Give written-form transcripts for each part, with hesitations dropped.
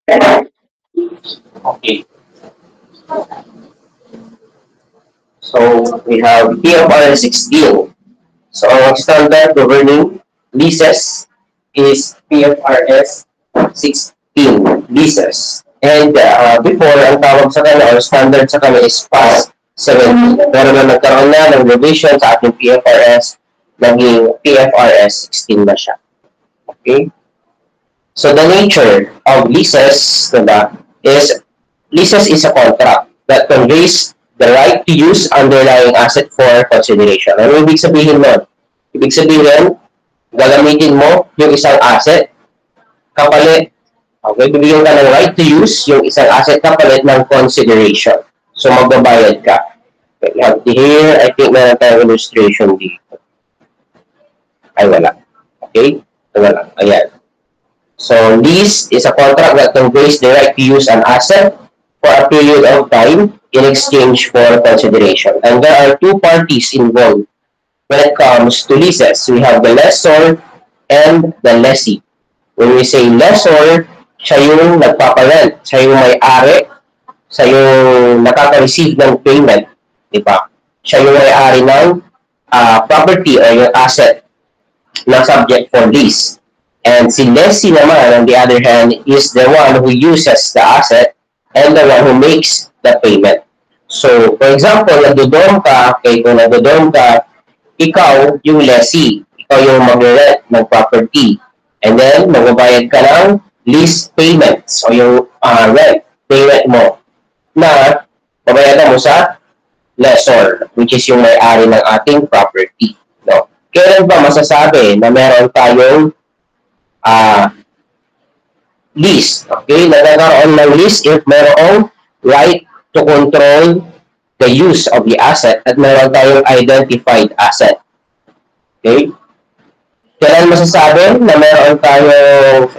Okay, so we have PFRS 16. So ang standard governing leases is PFRS 16 leases. And before, ang tawag sa kanya or standard sa kanya is PAS 17. Pero na nagkaroon na ng revision sa ating PFRS, naging PFRS 16 na siya. Okay? So the nature of leases, diba, is leases is a contract that conveys the right to use underlying asset for consideration. Ano ibig sabihin nun? Ibig sabihin, gagamitin mo yung isang asset kapalit. Okay, bibigyan ka ng right to use yung isang asset kapalit ng consideration. So magbabayad ka. Okay, here, I think meron tayong illustration dito. Ay, wala. Okay? Wala. Ayan. So lease is a contract that conveys the right to use an asset for a period of time in exchange for consideration. And there are two parties involved when it comes to leases. We have the lessor and the lessee. When we say lessor, siya yung nagpaparent, siya yung may-ari, siya yung nakaka-receive ng payment, di ba? Siya yung may-ari ng property or yung asset na subject for lease. And si lessee naman, on the other hand, is the one who uses the asset and the one who makes the payment. So, for example, nagdodorm ka, okay, kung nagdodorm ka, ikaw yung lessee, ikaw yung mag-rent ng property. And then, magbabayad ka ng lease payments o yung rent payment mo na babayadan mo sa lessor, which is yung may-ari ng ating property. No? Kailan ba masasabi na meron tayong lease? Okay, nagkakaroon ng lease if mayroong right to control the use of the asset at meron tayong identified asset. Okay? Kailan masasabi na meron tayong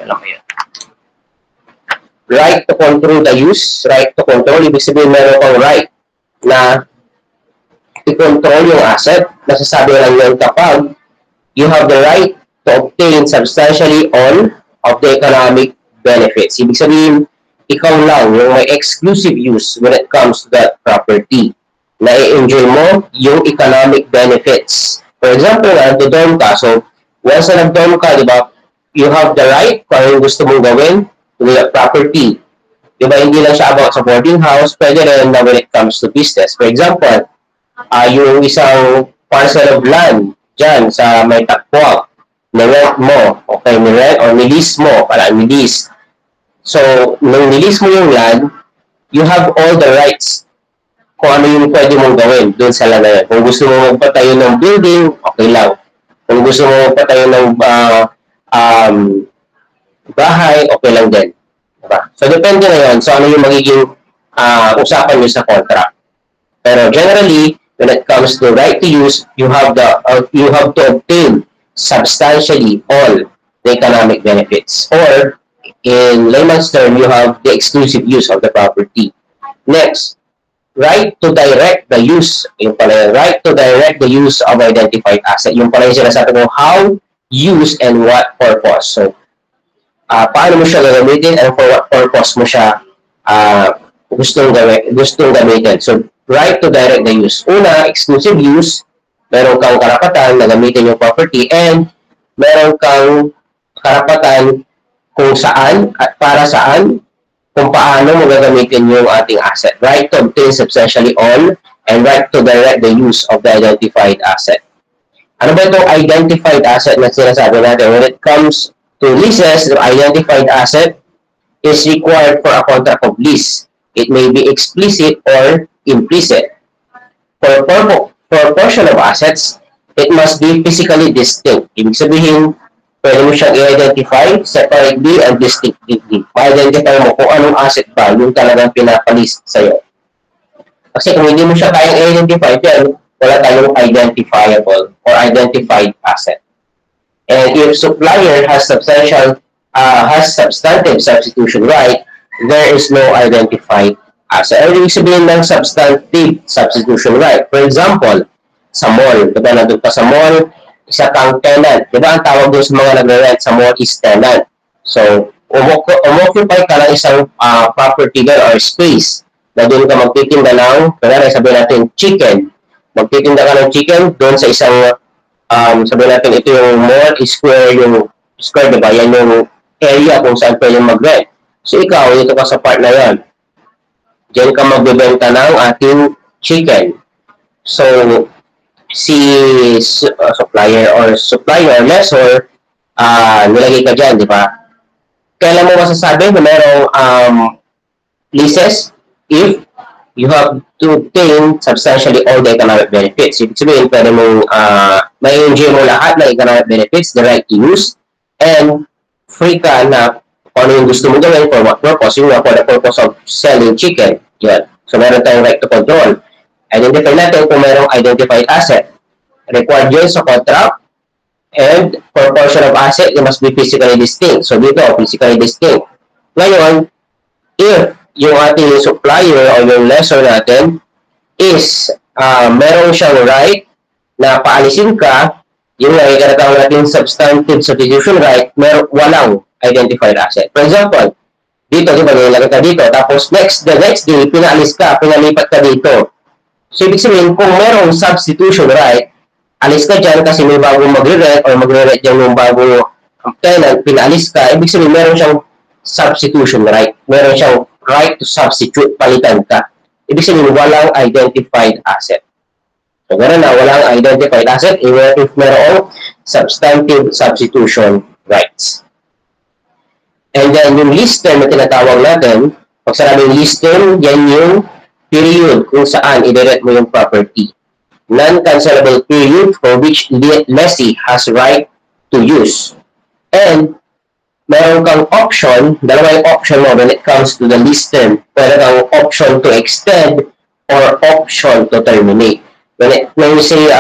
right to control the use? Right to control, ibig sabihin meron kang right na i-control yung asset. Nasasabi lang yun kapag you have the right to obtain substantially all of the economic benefits. Ibig sabihin, ikaw lang yung may exclusive use when it comes to that property. Na i-enjoy mo yung economic benefits. For example, nagdo-dorm ka. So, once na nag-dorm ka, di ba, you have the right kung ano gusto mong gawin to the property. Di ba, hindi lang siya about sa boarding house, pwede rin na when it comes to business. For example, yung isang parcel of land dyan sa may Takpuag, ni-rent mo, okay, ni-rent or ni-lease mo, para ni-lease. So, nung ni-lease mo yung land, you have all the rights kung ano yung pwede mong gawin doon sa land na yan. Kung gusto mo magpatayo ng building, okay lang. Kung gusto mo magpatayo ng bahay, okay lang din. Diba? So, depende na yun. So, ano yung magiging usapan nyo sa contract. Pero generally, when it comes to right to use, you have to obtain substantially all the economic benefits. Or, in layman's term, you have the exclusive use of the property. Next, right to direct the use. Yung pala, right to direct the use of identified asset. Yung pala yung sinasabi mo, how, use, and what purpose. So, paano mo siya gagamitin and for what purpose mo siya gustong gamitin. So, right to direct the use. Una, exclusive use. Meron kang karapatan na gamitin yung property and meron kang karapatan kung saan at para saan, kung paano mo gagamitin yung ating asset. Right to obtain substantially all and right to direct the use of the identified asset. Ano ba itong identified asset na sinasabi natin? When it comes to leases, the identified asset is required for a contract of lease. It may be explicit or implicit. For a portion of assets, it must be physically distinct. Ibig sabihin, pwede mo siyang i-identify separately and distinctively. Ma-identify mo kung anong asset ba yung talagang pinapalist sa'yo. Kasi kung hindi mo siya kayang i-identify, then wala tayong identifiable or identified asset. And if supplier has substantive substitution right, there is no identified asset. Ano yung sabihin ng substantive substitution right? For example, sa mall, diba nandun pa sa mall, isa kang tenant. Diba ang tawag doon sa mga nagre-rent sa mall is tenant. So, umoccupy ka ng isang property or space na doon ka magtitinda ng, kaya sabihin natin, chicken. Magtitinda ka ng chicken doon sa isang, sabihin natin, ito yung mall, yung square, diba? Yan yung area kung saan pwede mag-rent. So, ikaw, dito ka sa part na yan. Diyan ka magbibenta ng ating chicken. So, si supplier, lessor, nilagay ka dyan, di ba? Kailan mo masasabi na merong leases? If you have to obtain substantially all the economic benefits. Ibig sabihin, pwede mong may enjoy mo lahat ng economic benefits, the right to use, and free ka na kung ano yung gusto mo gawin, for what purpose, yung for the purpose of selling chicken. Yan. So, meron tayong right to control. Identify natin kung merong identified asset. Required yun sa contract, and for portion of asset, it must be physically distinct. So, dito, physically distinct. Ngayon, if yung ating supplier o yung lessor natin is meron siyang right na paalisin ka, yung nagkakataon natin substantive substitution right, walang identified asset. For example, dito, di ba, nilagay ka dito, tapos the next day, pinaalis ka, pinalipat ka dito. So, ibig sabihin, kung merong substitution right, alis ka dyan kasi may bagong magre-rent or magre-rent dyan yung bagong tenant, pinaalis ka, ibig sabihin, meron siyang substitution right. Meron siyang right to substitute, palitan ka. Ibig sabihin, walang identified asset. So, gano'n na, walang identified asset if merong substantive substitution rights. And then, yung lease term na tinatawag natin, pag sarabing lease term, yan yung period kung saan i-rent mo yung property. Non-cancelable period for which lessee has right to use. And, meron kang option, dalawa yung option mo when it comes to the lease term. Meron kang option to extend or option to terminate. When you say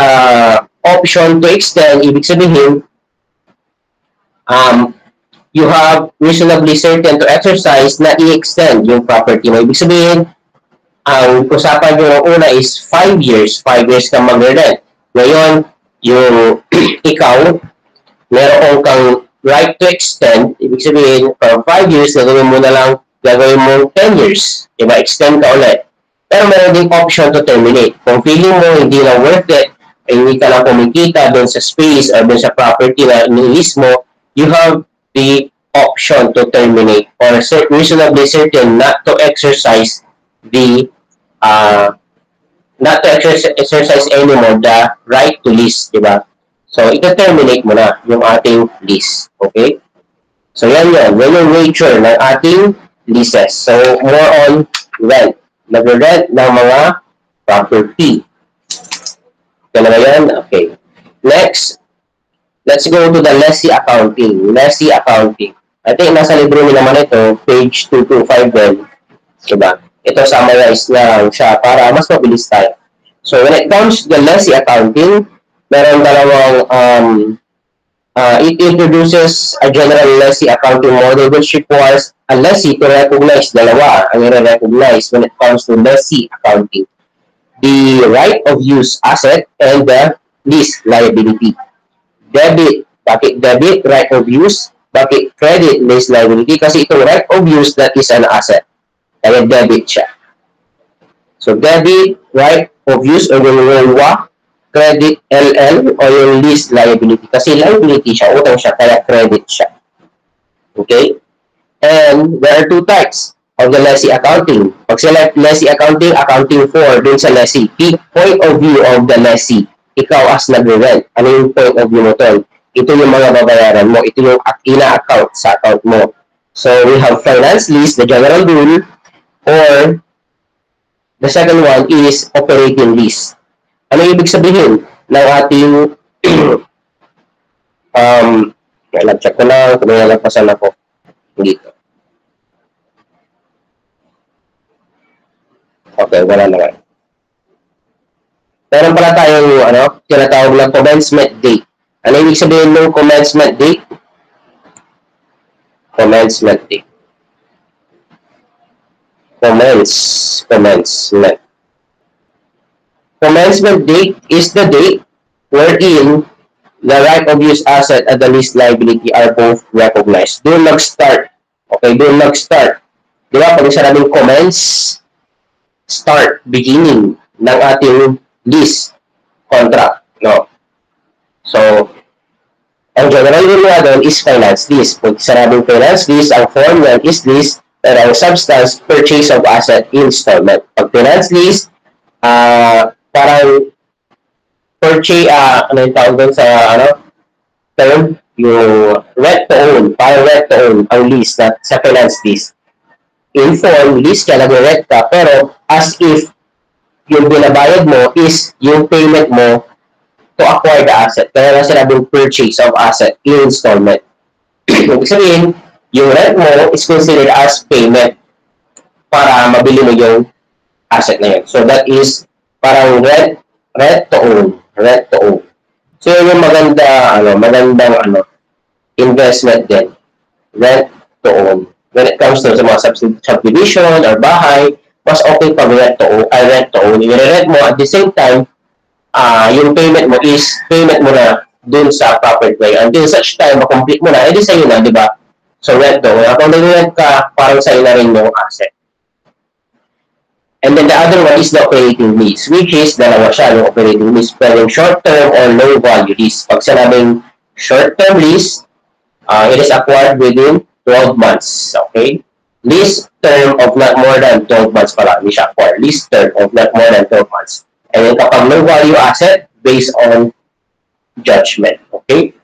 option to extend, ibig sabihin, you have reasonably certain to exercise na i-extend yung property mo. Ibig sabihin, ang usapan nyo ng una is 5 years. 5 years kang mag-rent. Ngayon, yung ikaw, meron kang right to extend. Ibig sabihin, for 5 years, gagawin mo 10 years. Diba? Extend ka ulit. Pero meron din option to terminate. Kung feeling mo hindi na worth it, hindi ka lang kumikita doon sa space or doon sa property na inilis mo, you have the option to terminate or reasonably certain not to exercise anymore the right to lease, diba? So, ito-terminate mo na yung ating lease. Okay? So, yan. Yan yung nature ng ating leases. So, more on rent. Nag-rent ng mga property. Okay na ba yan? Okay. Next, let's go to the lessee accounting. Lessee accounting. I think nasa libro nila naman ito, page 225 din. Diba? Ito summarize lang siya para mas mabilis tayo. So, when it comes to the lessee accounting, meron dalawang, it introduces a general lessee accounting model which requires a lessee to recognize dalawa ang i-recognize when it comes to lessee accounting. The right of use asset and the lease liability. Debit, bakit debit, right of use, bakit credit, lease liability? Kasi itong right of use, that is an asset. Kaya debit siya. So, debit, right of use, o yung WA, credit, LL, o yung lease liability. Kasi liability siya, utang siya, kaya credit siya. Okay? And there are two types of the lessee accounting. Pag select lessee accounting, accounting for dun sa lessee. Point of view of the lessee. Ikaw as nag-rent. Ano yung point of view mo to? Ito yung mga babayaran mo. Ito yung ina-account sa account mo. So, we have finance lease, the general rule, or the second one is operating lease. Ano ibig sabihin ng ating check ko lang kung nalagpasan ako dito. Okay, wala naman. Meron pala tayong tinatawag na commencement date. Ano ibig sabihin ng commencement date? Commencement date. Commencement. Commencement date is the date wherein the right of use asset and the lease liability are both recognized. Doon mag-start Okay, doon nag-start. Di ba? Pag sinabing commence, start, beginning ng ating lease contract. No? So, ang general rule nga doon is finance lease. Pag sinabing finance lease, ang form yan is lease, pero ang substance, purchase of asset installment. Pag finance lease, parang purchase, ano yung tawag doon sa term? Yung rent to own, parang rent to own ang lease na sa finance lease. In form, lease ka, nag-rent ka, pero as if yung binabayad mo is yung payment mo to acquire the asset. Kaya nga sinabing purchase of asset in installment. Ibig sabihin, yung rent mo is considered as payment para mabili mo yung asset na yun. So that is parang rent to own. Rent to own. So yun yung magandang investment din. Rent to own. When it comes to sa mga subdivision or bahay, mas okay pag rent to own. Yung rent mo at the same time, yung payment mo is payment mo na dun sa proper way. Until such time, makomplete mo na, edi sa'yo na, di ba? So, rent to. Kung nag-rent ka, parang sa'yo na rin yung asset. And then the other one is the operating lease, which is, dalawa siya, yung operating lease. Pwedeng short-term or low-value lease. Pag sinabing short-term lease, it is acquired within 12 months. Okay? Lease term of not more than 12 months pala. Hindi siya acquired. Lease term of not more than 12 months. And then kapag low value asset, based on judgment. Okay?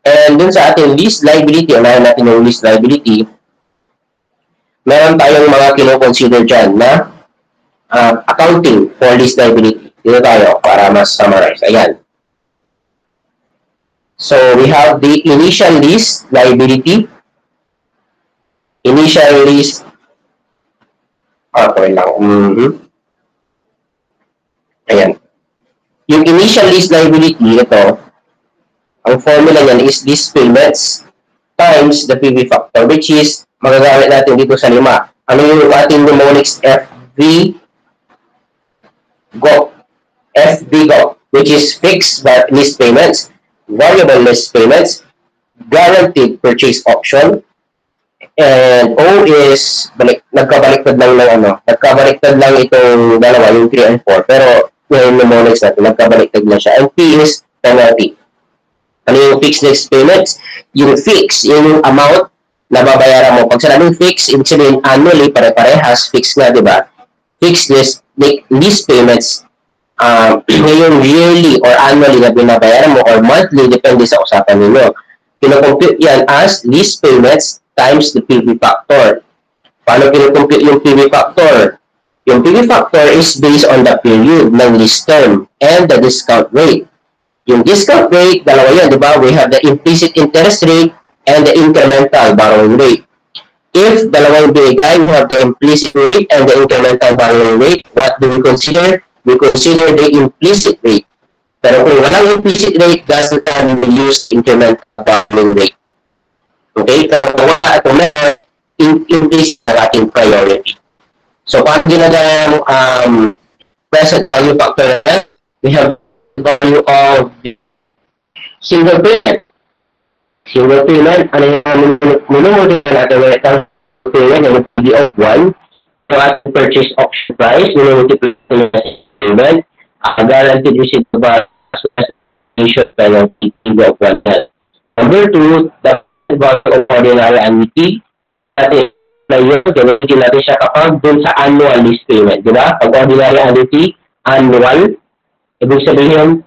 And dun sa ating lease liability, unahin natin yung lease liability, meron tayong mga kino-consider dyan na accounting for lease liability. Dito tayo para mas summarize. Ayan. So, we have the initial lease liability. Initial lease, okay lang. Ayan. Yung initial lease liability, ito, ang formula niyan is lease payments times the PV factor, which is, magagamit natin dito sa 5. Ano yung ating mnemonics? FVGO, which is fixed lease payments, variable lease payments, guaranteed purchase option, and O is, nagkabaliktad lang itong dalawa, yung 3 and 4, pero yung mnemonics natin, nagkabaliktad na siya. And P is penalty. Ano yung fixed lease payments? Yung fix, yung amount na babayaran mo. Pag sinabing fix, ibig sabihin annually, pare-parehas, fix na, di ba? Fixed lease payments, yung yearly or annually na binabayaran mo or monthly, depende sa usapan ninyo. Pinocompute yan as lease payments times the PV factor. Paano pinocompute yung PV factor? Yung PV factor is based on the period ng lease term and the discount rate. Yung discount rate, dalawa yan, di ba? We have the implicit interest rate and the incremental borrowing rate. If dalawang binigay, we have the implicit rate and the incremental borrowing rate. What do we consider? We consider the implicit rate. Pero kung walang implicit rate, doesn't we use incremental borrowing rate. Okay? Kung meron, implicit na ating priority. So, pag ginagawa present value factor na, we have the value of single payment. Single payment, ano yung minumultiple natin when it comes to payment, yung PV of 1, yung ating purchase option price, minumultiple natin payment, guaranteed receipt of issue penalty, PV of 1. Number 2, the value of ordinary annuity, natin na yun, gamitin natin siya kapag dun sa annual lease payment, di ba? Pag ordinary annuity, annual, ibig sabihin,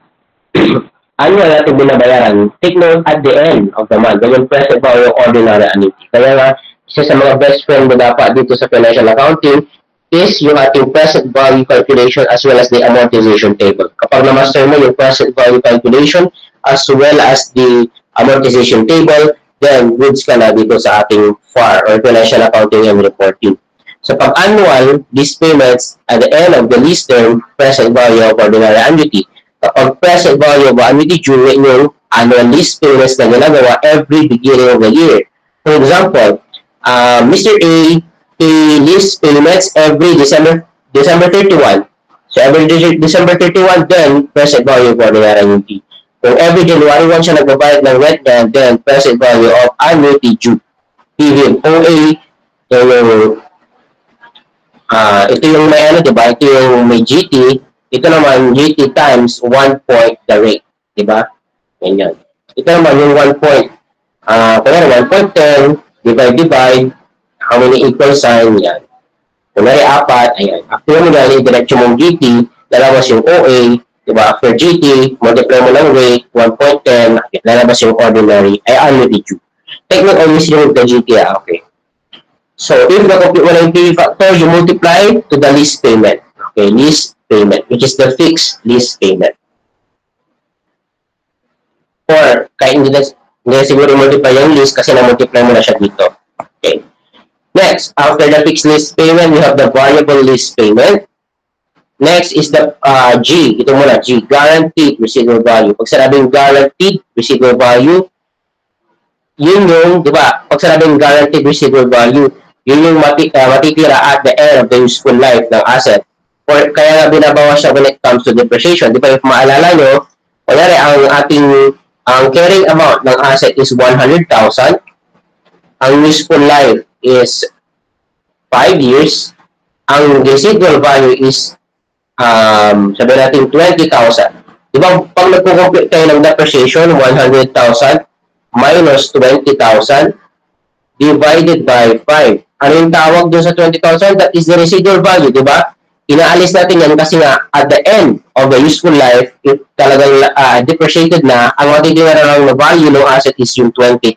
annual natin binabayaran. Take note at the end of the month, ganyan present value of ordinary annuity. Kaya nga, isa sa mga best friend mo dapat dito sa financial accounting is yung ating present value calculation as well as the amortization table. Kapag na-master mo yung present value calculation as well as the amortization table, then goods ka na dito sa ating FAR or Financial Accounting and Reporting. So pag annual lease payments at the end of the lease term, present value of ordinary annuity. Kapag present value of annuity during yung annual lease payments na ginagawa every beginning of the year. For example, Mr. A pay lease payments every December 31. So every December 31, then present value of ordinary annuity. Kung every January 1 siya nagbabayad ng rent, then present value of annuity due. PV OA, yung ito yung may ano, diba? Ito yung may GT. Ito naman, GT times 1 point the rate. Diba? Ganyan. Ito naman yung 1 point. Kaya 1.10, divide, how many equal sign, yan. Kunwari, 4, ayan. After mo dahil, diretso mong GT, lalabas yung OA, diba? After GT, multiply mo ng rate, 1.10, lalabas yung ordinary, ay annuity due. Take note always yung the GT, okay. So, if na-compute mo na yung PV factor, you multiply to the lease payment. Okay, lease payment, which is the fixed lease payment. Or, kahit hindi siguro multiply yung lease kasi na-multiply mo na siya dito. Okay. Next, after the fixed lease payment, we have the variable lease payment. Next is the G. Ito muna, G. Guaranteed residual value. Pag sinabing guaranteed residual value, yun yung, di ba, pag sinabing guaranteed residual value, yun yung matitira at the end of the useful life ng asset. Or kaya nga binabawas siya when it comes to depreciation. Di ba, if maalala nyo, kunyari ang carrying amount ng asset is 100,000, ang useful life is 5 years, ang residual value is sabi natin 20,000. Di ba, pag nagko-compute tayo ng depreciation, 100,000 minus 20,000 divided by 5. Ano yung tawag doon sa 20,000? That is the residual value, di ba? Inaalis natin yan kasi nga at the end of the useful life, if talagang depreciated na, ang matitira lang na value ng asset is yung 20,000.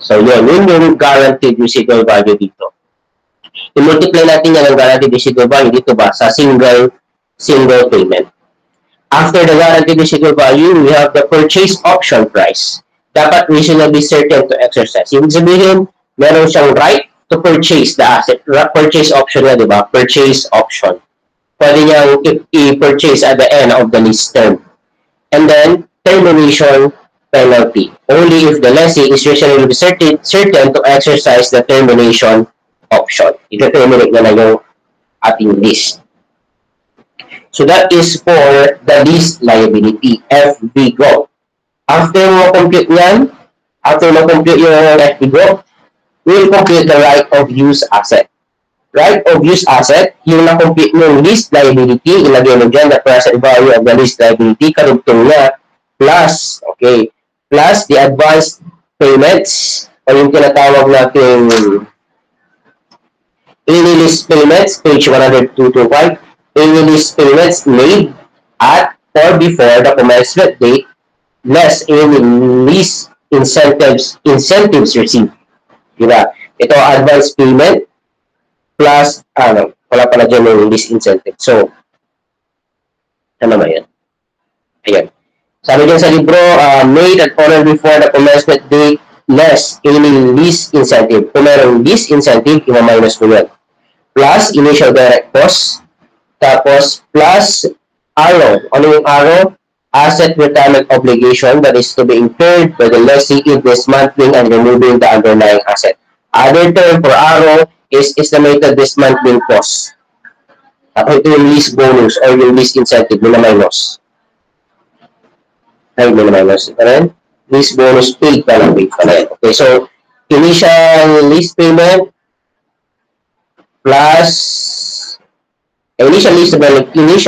So yun yung guaranteed residual value dito. I-multiply natin yan ang guaranteed residual value dito ba sa single payment. After the guaranteed residual value, we have the purchase option price. Dapat reasonably certain to exercise. Ibig sabihin, meron siyang right to purchase the asset. Purchase option na, di ba? Purchase option. Pwede niyang i-purchase at the end of the lease term. And then, termination penalty. Only if the lessee is reasonably certain to exercise the termination option. Ito-terminate na yung ating lease. So that is for the lease liability, FB-GO. After mo compute yan, after mo compute yung FB-GO, we'll compute the right of use asset. Right of use asset, yung na-compute yung lease liability, ilagay mo dyan the present value of the lease liability, karugtong na, plus, okay, plus the advanced payments, o yung tinatawag natin any lease payments, page 102-5, any lease payments made at or before the commencement date, less any lease incentives received. Diba? Ito advance payment plus, wala pala dyan yung lease incentive. So, ano ba yan? Ayan. Sabi dyan sa libro, made at or before the commencement date, less any lease incentive. Kung merong lease incentive, ima-minus mo yan. Plus, initial direct cost. Tapos, plus, arrow. Ano yung arrow? Asset retirement obligation that is to be incurred by the lessee in dismantling and removing the underlying asset. Other term for arrow is estimated dismantling cost. Tapos ito yung lease bonus or yung lease incentive, minus. Ay, minus. Ito rin. Lease bonus paid pala, Okay, so, initial lease payment plus initial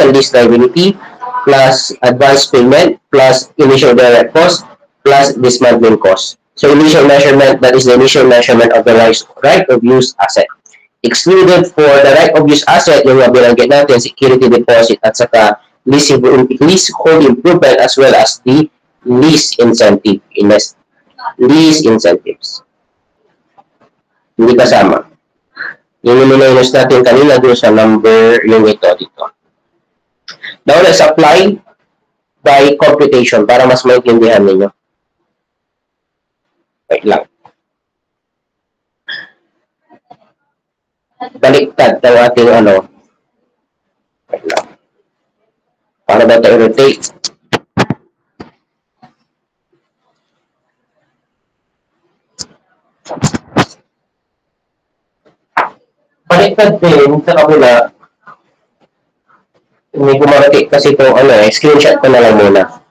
lease liability plus advance payment plus initial direct cost plus dismantling cost. So initial measurement, that is the initial measurement of the right of use asset. Excluded for the right of use asset, yung binanggit natin, security deposit at saka leasehold improvement as well as the lease incentive. Lease incentives. Hindi kasama. Yung minus natin kanina doon sa number yung ito dito. Now, let's apply by computation para mas maintindihan ninyo. Wait lang. Baliktad ng ating Wait lang. Para ba tayo rotate? Baliktad din sa kabila. Hindi ko ma-rotate kasi itong screenshot ko na lang muna.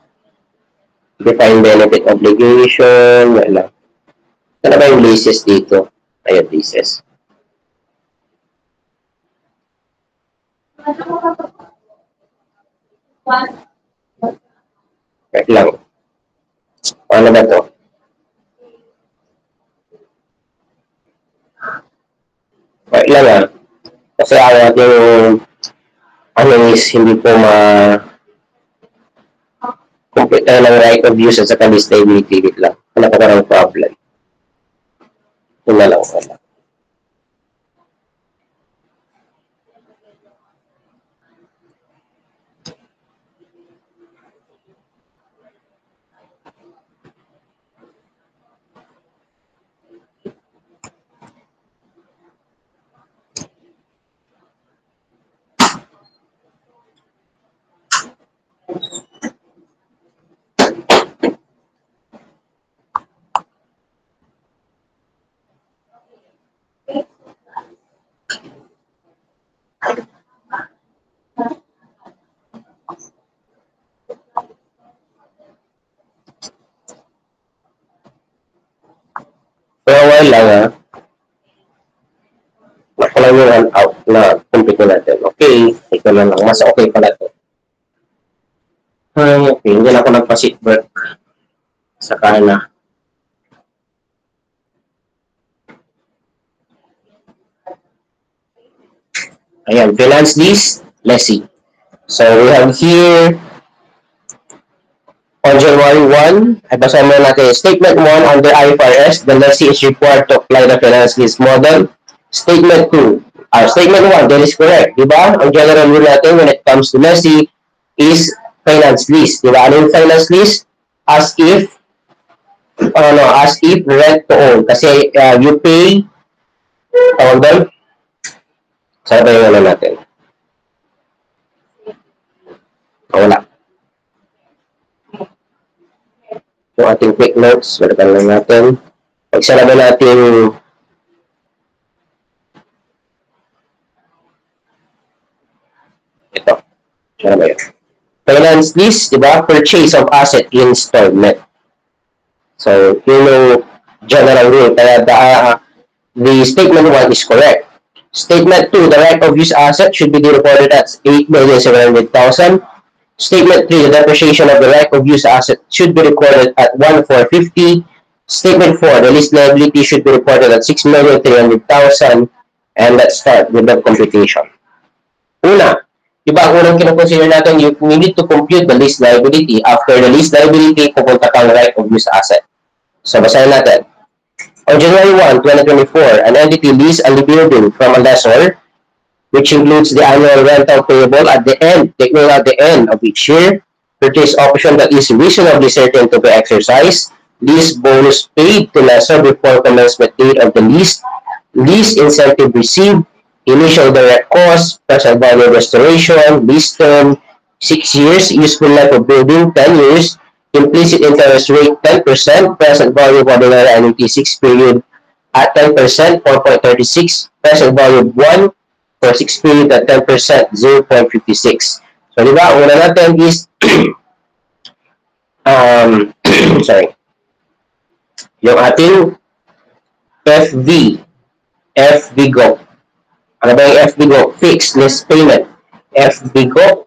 Define benefit obligation, wala. Ano ba yung leases dito? Ayan, leases. Wait lang. Ano ba to? Wait lang ah. Kasi awat yung ano is hindi po complete ng right of use at saka stability lang. Ano pa parang problem? Yun na lang pala. For a while lang ah. Ako lang yung run out na compute natin. Okay, ito na lang. Mas okay pala to. Ay, okay. Hindi na ako nagpa-sit work. Saka na. Ayan, finance lease, lessee. So we have here on January 1, ay basahin mo natin, Statement 1 under IFRS, the lessee is required to apply the finance lease model. Statement 2, Statement 1, that is correct, di ba? Ang general rule natin when it comes to lessee is finance lease, di ba? Ano yung finance lease? As if rent to own. Kasi you pay, tawag doon, saan ba yung ano natin? Wala. Yung ating quick notes, balikan lang natin. Pagsalaban natin ito. Saan ba yun? Finance lease, di ba? Purchase of asset installment. So, yun yung general rule. Kaya the statement 1 is correct. Statement 2, the right of use asset should be reported at 8,700,000. Statement 3, the depreciation of the right of use asset should be recorded at 1,450. Statement 4, the lease liability should be reported at 6,300,000. And let's start with the computation. Una, di ba ang unang kinoconsider natin, we need to compute the lease liability. After the lease liability, pupunta kang right of use asset. So, basahin natin. On January 1, 2024, an entity leased a building from a lessor, which includes the annual rental payable at the end of each year, purchase option that is reasonably certain to be exercised, lease bonus paid to lessor before commencement date of the lease incentive received, initial direct cost, present value restoration, lease term, 6 years, useful life of building, 10 years, implicit interest rate 10%, present value of ordinary annuity 6 period at 10%, 4.36, present value of 1 for 6 period at 10%, 0.56. So, di ba, una natin is, sorry, yung ating FVGO. Ano ba yung FVGO? Fixed lease payment. FVGO,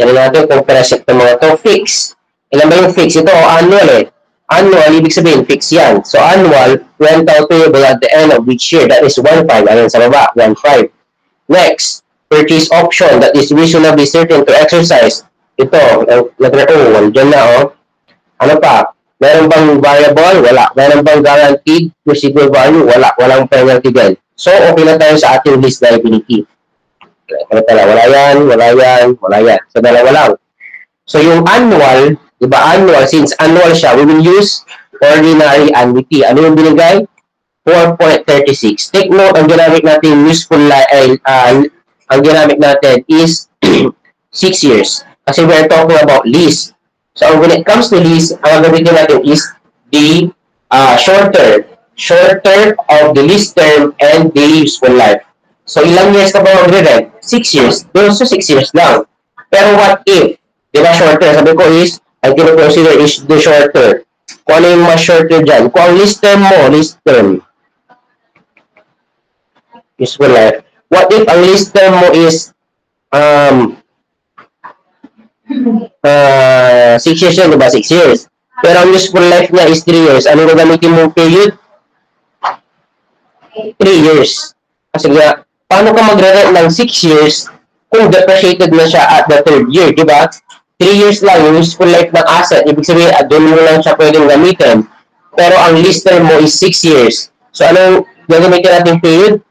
yan natin kung present ng mga to, fixed. Ilan ba yung fix? Ito, annual eh. Annual, ibig sabihin, fix yan. So, annual, rental payable at the end of each year. That is 1.5. Ayan sa baba, 1.5. Next, purchase option that is reasonably certain to exercise. Ito, letter O, dyan na, oh. Ano pa? Meron bang variable? Wala. Meron bang guaranteed residual value? Wala. Walang penalty din. So, okay na tayo sa ating lease liability. Wala yan, wala yan, wala yan. So, dalawa lang. So, yung annual, diba annual, since annual siya, we will use ordinary annuity. Ano yung binigay? 4.36. Take note, ang ginamit natin useful ang ginamit natin is 6 years. Kasi we're talking about lease. So, when it comes to lease, ang gagamitin natin is the shorter of the lease term and the useful life. So, ilang years ka ba mag-rent? 6 years. So, 6 years lang. Pero what if? Diba shorter? Sabi ko is, I can consider is the shorter. Kung ano yung mas shorter dyan. Kung ang list term mo, useful life. What if ang list term mo is 6 years yun, diba? 6 years. Pero ang useful life niya is 3 years. Ano gagamitin mong period? 3 years. Kasi nga, paano ka magre-rent ng 6 years kung depreciated na siya at the 3rd year, di ba? 3 years lang yung useful life ng asset. Ibig sabihin, doon mo lang siya pwedeng gamitin. Pero ang lease term mo is 6 years. So, anong gagamitin natin period?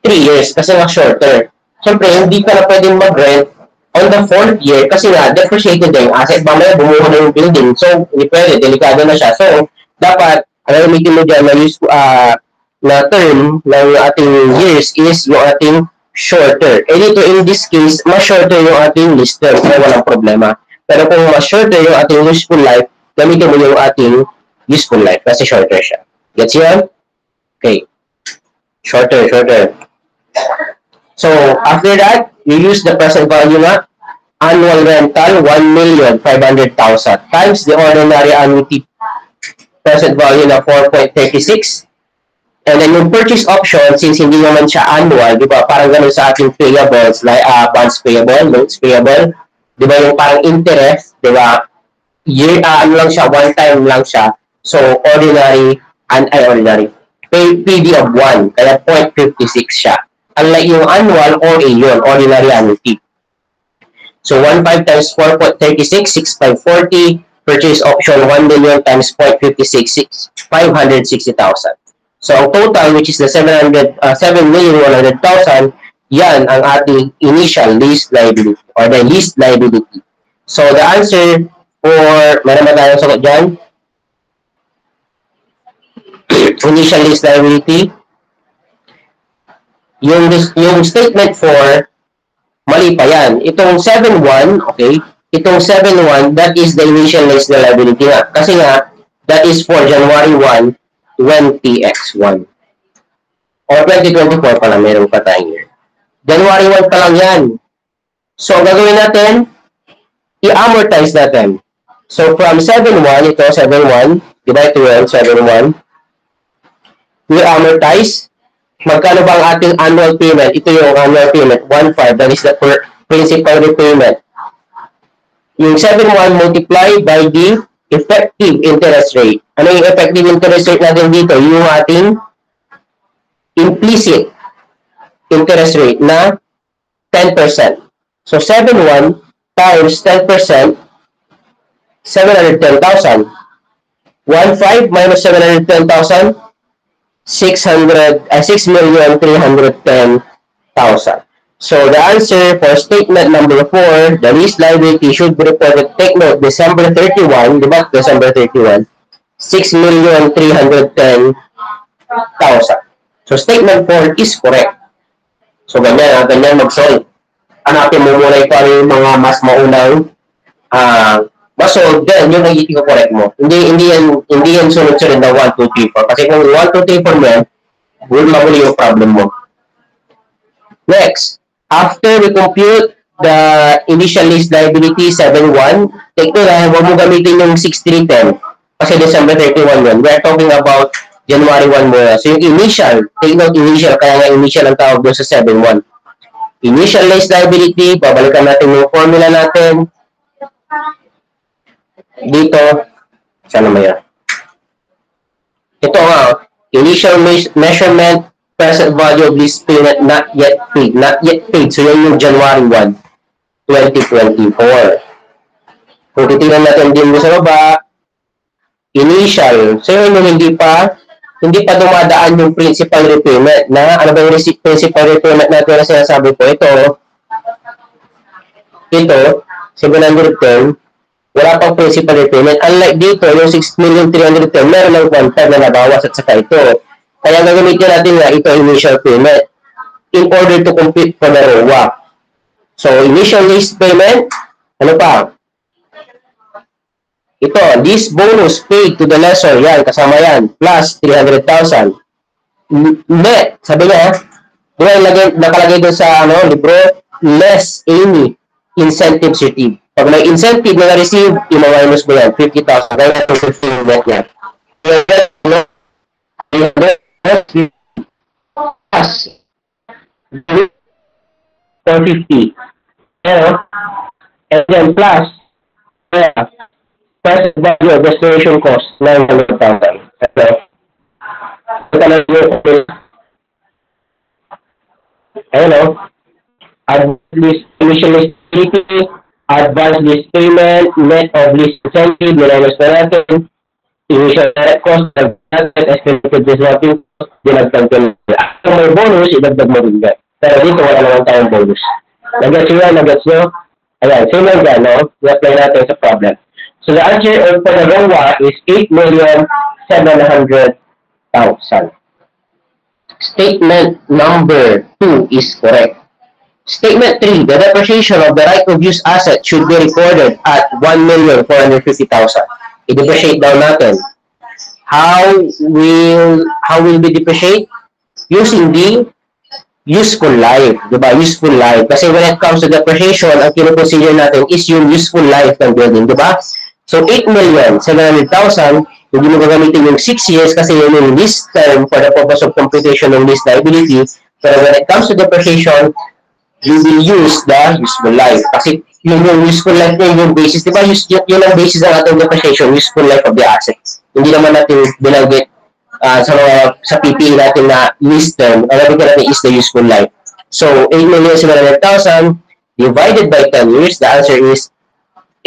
3 years kasi nga shorter. Siyempre, hindi ka na pwedeng mag-rent on the 4th year kasi nga depreciated na yung asset. Mamaya bumuha na yung building. So, hindi pwede. Delikado na siya. So, dapat, ang gamitin mo dyan na term ng ating years is yung ating shorter. Eh dito, in this case, mas shorter yung ating lease term. Kaya walang problema. Pero kung mas shorter yung ating useful life, gamitin mo yung ating useful life kasi shorter siya. Gets yun? Okay. Shorter. So, after that, you use the present value na annual rental, 1,500,000 times the ordinary annuity present value na 4.36. And then yung purchase option, since hindi naman siya annual, di ba, parang ganun sa ating payables, like bonds payable, notes payable, di ba, yung parang interest, di ba, ano lang siya, one time lang siya. So, ordinary, PD of 1, kaya 0.56 siya. Unlike yung annual or yun, ordinary annuity. So, 1.5 times 4.36, 6,540. Purchase option, 1 million times 0.56, 560,000. So, ang total, which is the 7,100,000, yan ang ating initial lease liability or the lease liability. So, the answer for, meron ba tayong sagot dyan? Initial lease liability. Yung statement for, mali pa yan. Itong 7.1, okay? Itong 7.1, that is the initial lease liability nga. Kasi nga, that is for January 1, 20x1. Or 2024 pala, meron pa tayong year. January 1 pa lang yan. So, gagawin natin, i-amortize natin. So, from 7.1, ito, 7.1, divide 12, 7.1, we amortize. Magkano ba ang ating annual payment? Ito yung annual payment, 1.5. That is the principal repayment. Yung 7.1 multiplied by the effective interest rate. Ano yung effective interest rate natin dito? Yung ating implicit interest rate na 10%. So, 7.1 times 10%, 710,000. 1.5 minus 710,000, 6,310,000. So, the answer for statement number 4, the lease liability should be reported, take note, December 31, di ba? December 31, 6,310,000. So, statement 4 is correct. So, ganyan mag-solve. Hanapin mo muna ito yung mga mas maunang ma-solve, then yung nagiging correct mo. Hindi yan sunod-sunod na 1, 2, 3, 4. Kasi kung 1, 2, 3, 4 mo yan, mahuli yung problem mo. Next, after we compute the initial lease liability 7.1, take note na huwag mo gamitin yung 6,310 kasi December 31 yun. We're talking about January 1 mo. So yung initial, take note initial, kaya nga initial ang tawag doon sa 7.1. Initial lease liability, babalikan natin yung formula natin. Dito, sana may ito nga, initial measurement, present value of lease payment not yet paid. So, yan yung January 1, 2024. Kung titignan natin din sa baba, initial. So, yun yung hindi pa dumadaan yung principal repayment na, ano ba yung principal repayment natin na sinasabi ko? Ito, 710, wala pang principal repayment. Unlike dito, yung 6,310,000, meron lang 1/5 na nabawas at saka ito. Kaya gagamitin natin nga ito initial payment in order to compete for the ROA. So, initial lease payment, ano pa? Ito, this bonus paid to the lessor, yan, kasama yan, plus 300,000. Net, sabi niya, nakalagay doon sa libro, less any incentive receipt. Pag may incentive na na-receive, i-minus mo yan, 50,000. Kaya ito 15 net yan. Plus 450. Pero, and then plus, present value of restoration cost, 900,000. Ayun, list, initial list advance list payment, net of list incentive, minus na natin, initial direct cost, estimated resulting cost, dinagdag ko na. Kung may bonus, idagdag mo rin yan. Pero dito, wala naman tayong bonus. Nagets nyo yan, nagets nyo? Ayan, same lang dyan, no? I-apply natin sa problem. So the answer for the ROA is 8,700,000. Statement number 2 is correct. Statement 3, the depreciation of the right-of-use asset should be recorded at 1,450,000. I-depreciate down natin. How will we depreciate? Using the useful life, diba? Useful life. Kasi when it comes to depreciation, ang kinoconsider natin is yung useful life ng building, diba? So, 8,700,000, hindi mo gagamitin yung 6 years kasi yun yung lease term for the purpose of computation ng lease liability. Pero when it comes to depreciation, you will use the useful life. Kasi yung useful life na yung basis, diba? Yun ang basis ng ating depreciation, useful life of the assets. Hindi naman natin binanggit sa PPA natin na lease term, ang natin is the useful life. So, 8,700,000 divided by 10 years, the answer is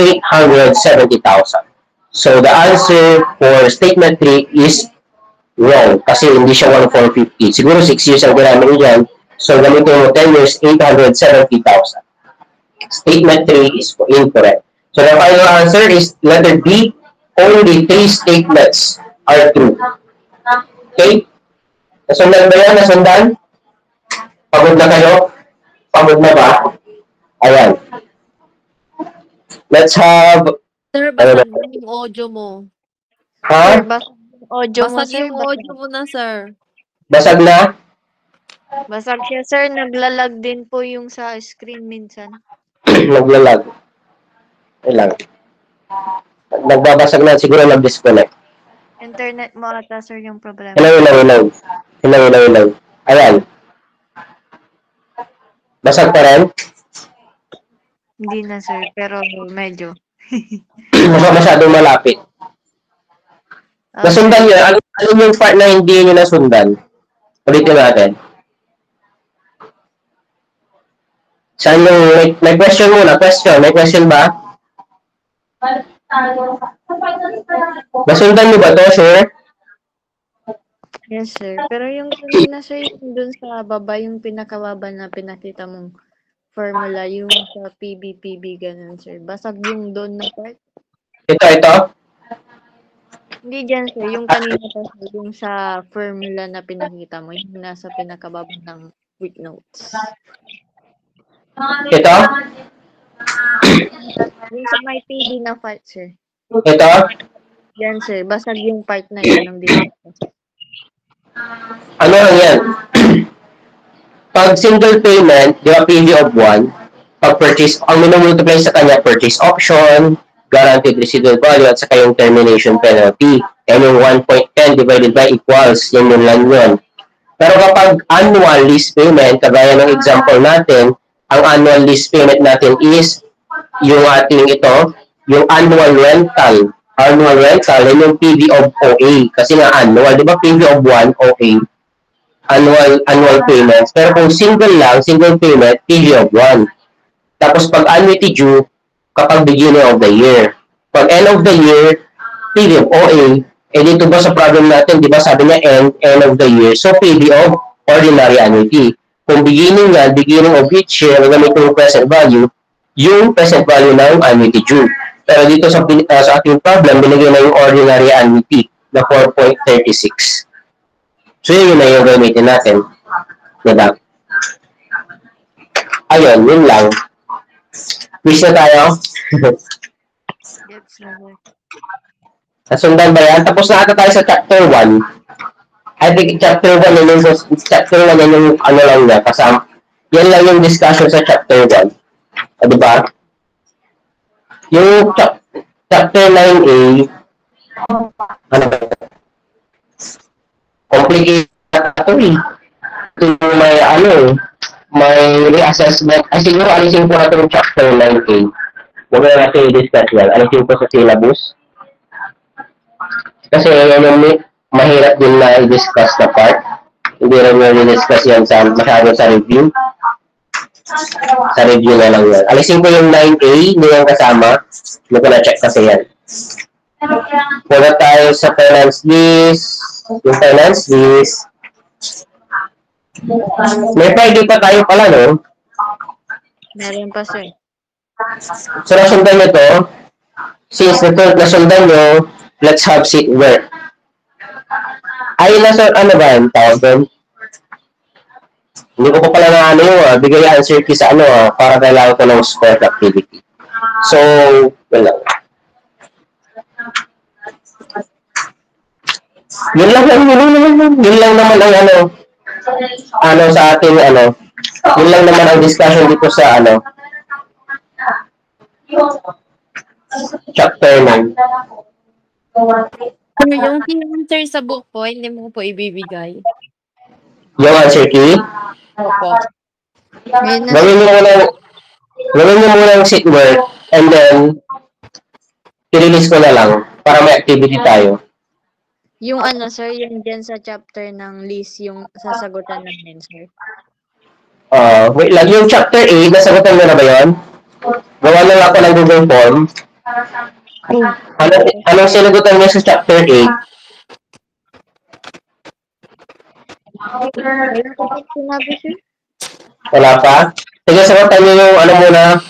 870,000. So, the answer for statement 3 is wrong kasi hindi siya 1,450. Siguro 6 years ang ginamit niyan. So, gamitin mo 10 years, 870,000. Statement 3 is incorrect. So, the final answer is letter B. Only 3 statements are true. Okay? Nasundan ba yan? Nasundan? Pagod na kayo? Pagod na ba? Ayan. Let's have... Sir, basag yung audio mo. Ha? Sir, basag yung audio mo, Basag sir. yung audio mo na, sir. Basag na? Basag siya, sir. Naglalag din po yung sa screen minsan. Naglalag. Ilang. Nagbabasag na. Siguro nag-disconnect. Internet mo ata, sir, yung problema. Hello. Ayan. Basag pa rin? Hindi na, sir. Pero medyo. Masyadong malapit. Nasundan nyo. Ano yung part na hindi nyo nasundan? Ulitin natin. Saan yung... May question muna. May question ba? Nasundan nyo ba to, sir? Yes, sir. Pero yung kanina, sir, yung dun sa baba, yung pinakababa na pinakita mong formula, yung sa PBPB, ganun, sir. Basag yung doon na part. Ito? Hindi dyan, sir. Yung kanina pa, sir, yung sa formula na pinakita mo, yung nasa pinakababa ng quick notes. Ito? Yung sa may PD na part, sir. Ito? Yan, sir. Basag yung part na yun ng dito. Ano lang yan? Pag single payment, di ba PV of 1, pag purchase, ang minumultiply sa kanya, purchase option, guaranteed residual value, at saka yung termination penalty. And yung 1.10 divided by equals, yun lang yun. Pero kapag annual lease payment, kagaya ng example natin, ang annual lease payment natin is yung ating ito, yung annual rental. Annual rental, yun yung PV of OA. Kasi nga annual, di ba PV of 1, OA? Annual payments. Pero kung single lang, single payment, PV of 1. Tapos pag annuity due, kapag beginning of the year. Pag end of the year, PV of OA. Eh dito ba sa problem natin, di ba sabi niya end of the year. So PV of ordinary annuity. Kung beginning of each year, gamitin yung present value ng annuity due. Pero dito sa ating problem, binigay na yung ordinary annuity na 4.36. So yun na yung gamitin natin. Diba? Ayun, yun lang. Wish na tayo. Yes, sir. Nasundan ba yan? Tapos na ata tayo sa chapter 1. I think chapter 1 yun yung ano lang na kasama. Yan lang yung discussion sa chapter 1. O diba? Yung chapter 9A, ano ba? Complicated ito eh. Kung may may reassessment. Ay, siguro alisin ko na ito yung chapter 9A. Huwag na natin i-discuss yan. Alisin ko sa syllabus. Kasi yan yung mahirap din na i-discuss na part. Hindi rin yung i-discuss yan masyado sa review. Sa review na lang yan. Alisin ko yung 9A, hindi yung kasama. Hindi ko na-check kasi yan. Punta tayo sa finance list. Yung finance list. May Friday pa tayo pala, no? Meron pa, sir. So, nasundan nyo to. Since nasundan nyo, let's have seat work. Ay, ano ba yung tawag doon? Hindi ko pa pala na bigay answer key sa para kailangan ko ng sport activity. So, wala. Yun lang naman ang sa ating yun lang naman ang discussion dito sa chapter 9. Sir, yung answer sa book po, hindi mo po ibibigay. Yung answer key? Opo. Ngayon na, gawin mo muna yung sit work and then i-release ko na lang para may activity tayo. yung sir, yung dyan sa chapter ng list, yung sasagutan namin, sir. Wait lang, yung chapter 8, nasagutan mo na ba yun? Gawa lang ako ng Google Form. Anong sinagutan niya sa chapter 8? Wala ko sinabi, sir. Wala pa? Sige, sagutan niyo yung muna.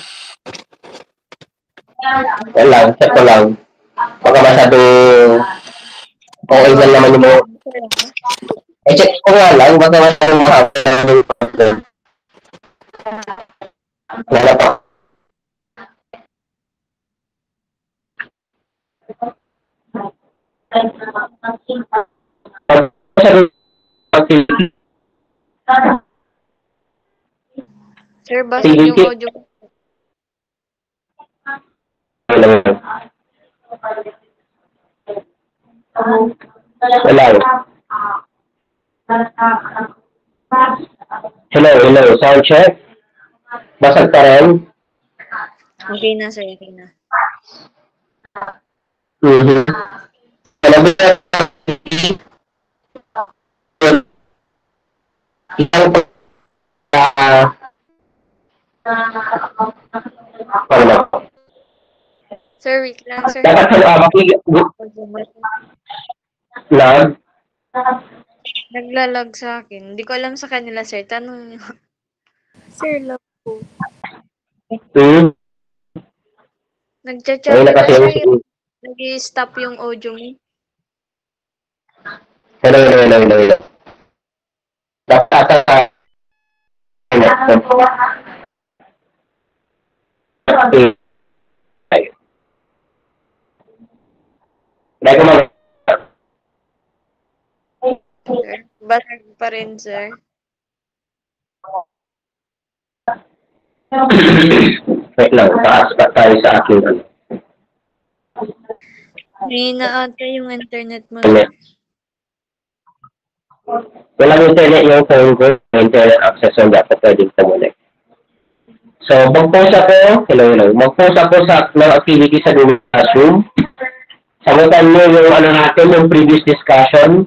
Yan lang, check ko lang. Baka masyado okay lang naman yung check ko nga lang, baka masyado mahapon. Wala pa. Sir, basta yung audio. Hello. Hello. Sound check. Basag pa rin. Okay na, sir. Okay na. Sir, wait lang, sir. Lag? Naglalag sa akin. Hindi ko alam sa kanila, sir. Tanong niyo. Sir, love po. Nagchat-chat Ayun na ka, kasi sir. yung... Nag-stop yung audio mo. Hello. Sir, basag pa rin, sir. Wait lang, taas pa tayo sa aking May ata yung internet mo. Walang internet yung phone ko. Internet access yung dapat pwedeng connect. So, mag-post ako. Hello. Mag-post ako ng activity sa Google Classroom. Sagutan mo yung natin, yung previous discussion.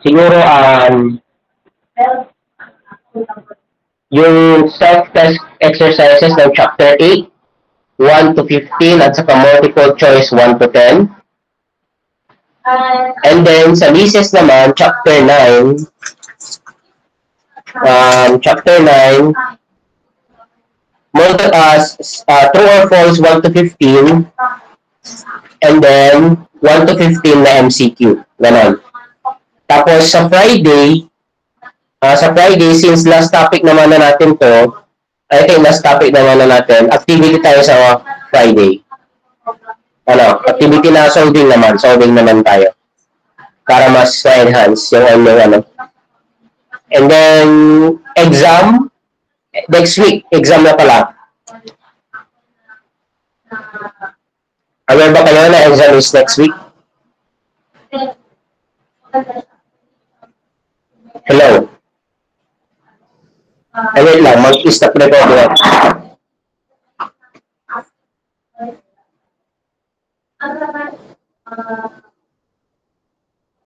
Siguro, yung self-test exercises ng chapter 8, 1 to 15, at saka multiple choice 1 to 10. And then, sa thesis naman, chapter 9, true or false 1 to 15, and then 1 to 15 na MCQ. Ganon. Tapos, sa Friday, since last topic naman na natin to, activity tayo sa Friday. Activity na solving naman tayo. Para mas enhance yung And then, exam, next week, exam na pala. Aware ba kayo na exam is next week? Hello? Ay, wait lang, mag-stop record lang.